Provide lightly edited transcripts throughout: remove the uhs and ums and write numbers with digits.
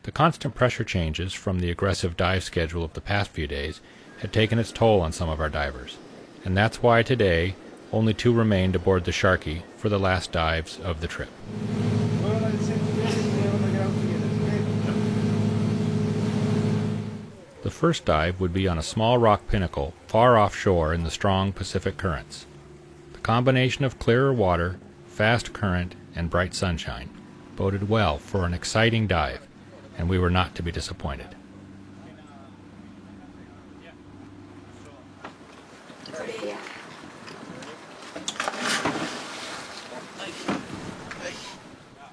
The constant pressure changes from the aggressive dive schedule of the past few days had taken its toll on some of our divers, and that's why today only 2 remained aboard the Sharky for the last dives of the trip. The first dive would be on a small rock pinnacle far offshore in the strong Pacific currents. The combination of clearer water, fast current, and bright sunshine boded well for an exciting dive, and we were not to be disappointed.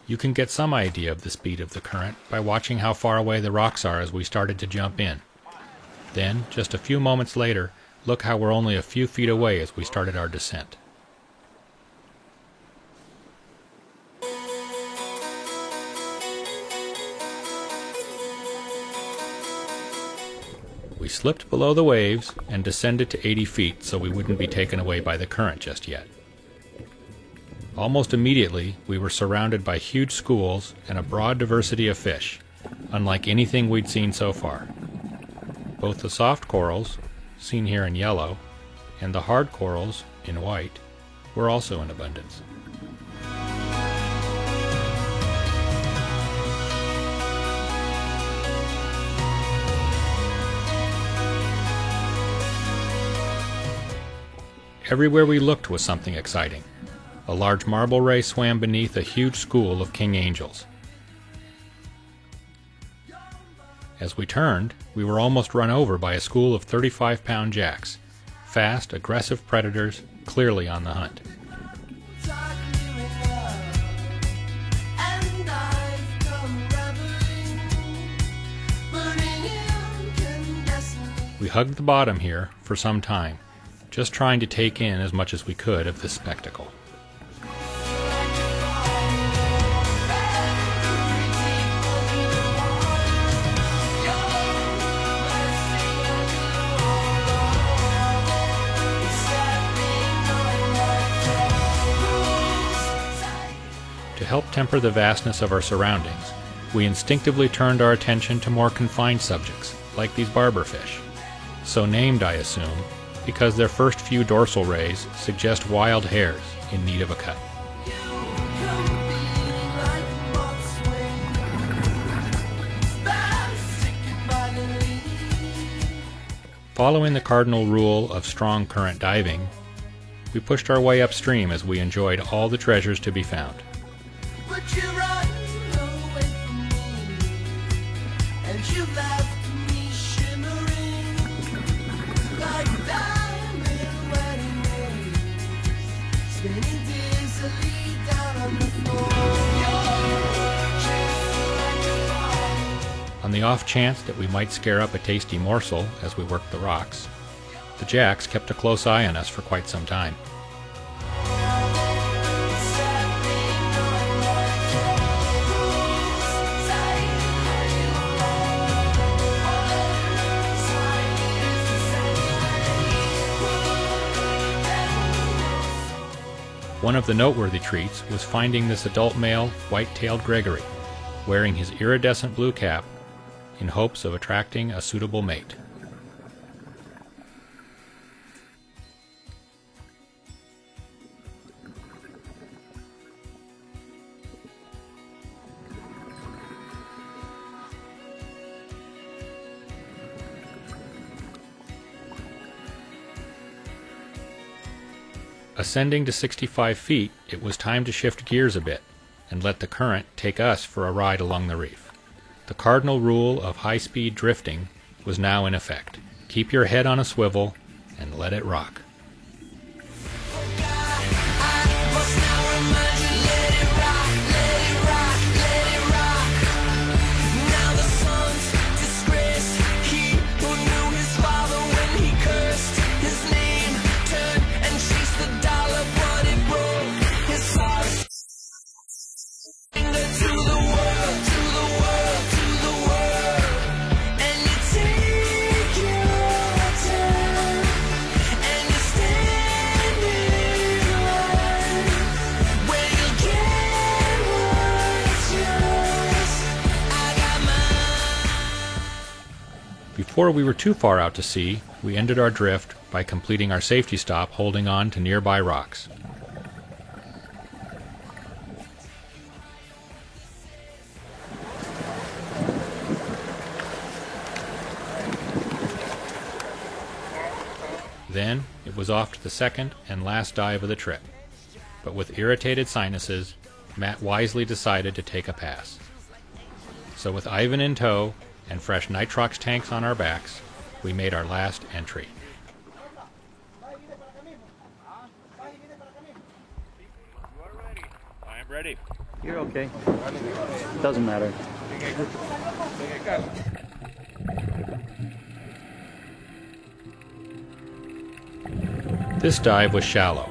You can get some idea of the speed of the current by watching how far away the rocks are as we started to jump in. Then, just a few moments later, look how we're only a few feet away as we started our descent. We slipped below the waves and descended to 80 feet so we wouldn't be taken away by the current just yet. Almost immediately, we were surrounded by huge schools and a broad diversity of fish, unlike anything we'd seen so far. Both the soft corals, seen here in yellow, and the hard corals, in white, were also in abundance. Everywhere we looked was something exciting. A large marble ray swam beneath a huge school of king angels. As we turned, we were almost run over by a school of 35-pound jacks, fast, aggressive predators clearly on the hunt. We hugged the bottom here for some time, just trying to take in as much as we could of this spectacle. To help temper the vastness of our surroundings, we instinctively turned our attention to more confined subjects, like these barberfish. So named, I assume, because their first few dorsal rays suggest wild hares in need of a cut. Following the cardinal rule of strong current diving, we pushed our way upstream as we enjoyed all the treasures to be found. But you run away from me, and you left me shimmering like diamond wedding rings, spinning dizzily down on the floor. On the off chance that we might scare up a tasty morsel as we worked the rocks, the jacks kept a close eye on us for quite some time. One of the noteworthy treats was finding this adult male white-tailed Gregory, wearing his iridescent blue cap in hopes of attracting a suitable mate. Ascending to 65 feet, it was time to shift gears a bit and let the current take us for a ride along the reef. The cardinal rule of high-speed drifting was now in effect. Keep your head on a swivel and let it rock. before we were too far out to sea, we ended our drift by completing our safety stop holding on to nearby rocks. Then it was off to the second and last dive of the trip. But with irritated sinuses, Matt wisely decided to take a pass. So with Ivan in tow and fresh nitrox tanks on our backs, we made our last entry. I'm ready. You're okay. Doesn't matter. This dive was shallow,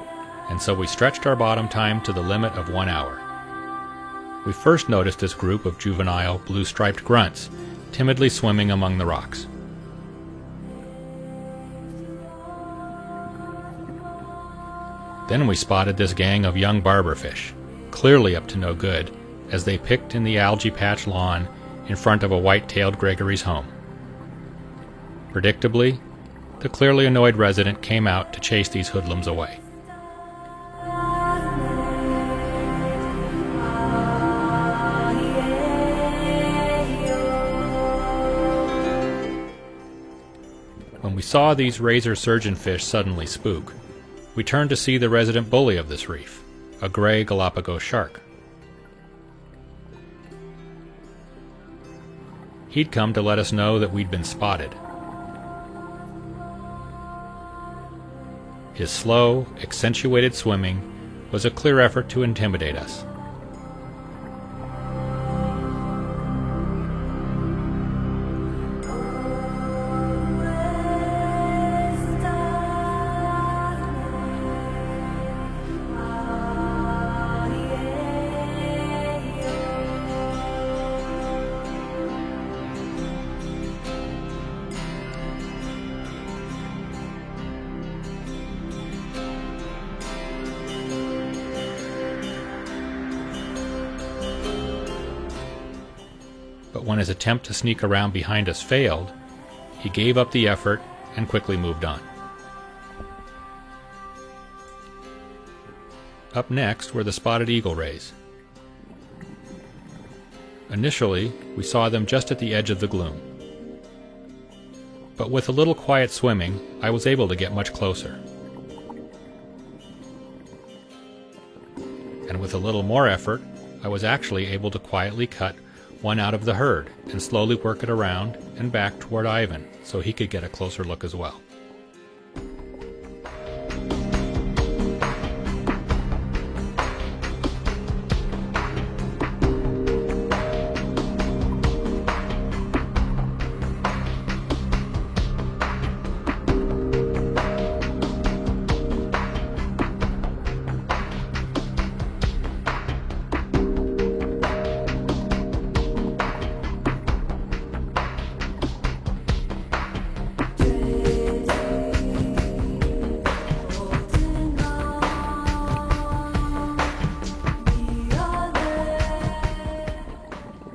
and so we stretched our bottom time to the limit of 1 hour. We first noticed this group of juvenile blue-striped grunts timidly swimming among the rocks. Then we spotted this gang of young barberfish, clearly up to no good, as they picked in the algae patch lawn in front of a white-tailed Gregory's home. Predictably, the clearly annoyed resident came out to chase these hoodlums away. When we saw these razor surgeonfish suddenly spook, we turned to see the resident bully of this reef, a gray Galapagos shark. He'd come to let us know that we'd been spotted. His slow, accentuated swimming was a clear effort to intimidate us. But when his attempt to sneak around behind us failed, he gave up the effort and quickly moved on. Up next were the spotted eagle rays. Initially, we saw them just at the edge of the gloom. But with a little quiet swimming, I was able to get much closer. And with a little more effort, I was actually able to quietly cut one out of the herd and slowly work it around and back toward Ivan so he could get a closer look as well.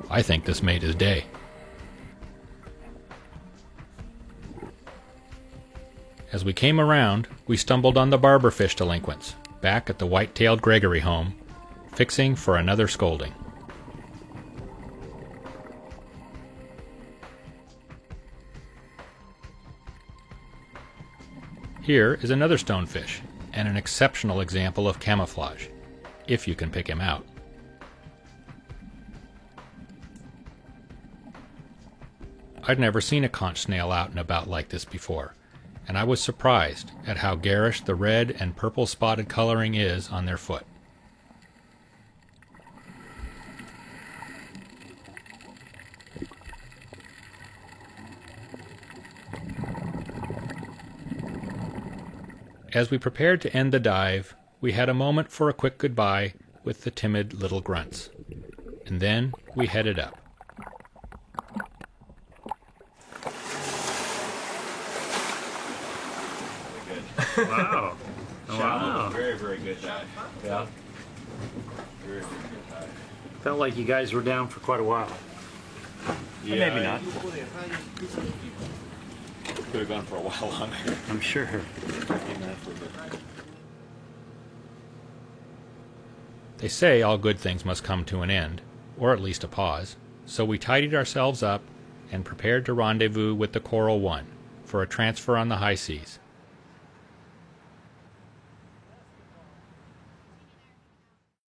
I think this made his day. As we came around, we stumbled on the barberfish delinquents, back at the white-tailed Gregory home, fixing for another scolding. Here is another stonefish, and an exceptional example of camouflage, if you can pick him out. I'd never seen a conch snail out and about like this before, and I was surprised at how garish the red and purple spotted coloring is on their foot. As we prepared to end the dive, we had a moment for a quick goodbye with the timid little grunts, and then we headed up. Wow. Wow. Very, very good dive. Yeah. Very, very good dive. Felt like you guys were down for quite a while. Yeah, maybe not. could have gone for a while longer. I'm sure. They say all good things must come to an end, or at least a pause, so we tidied ourselves up and prepared to rendezvous with the Coral One for a transfer on the high seas.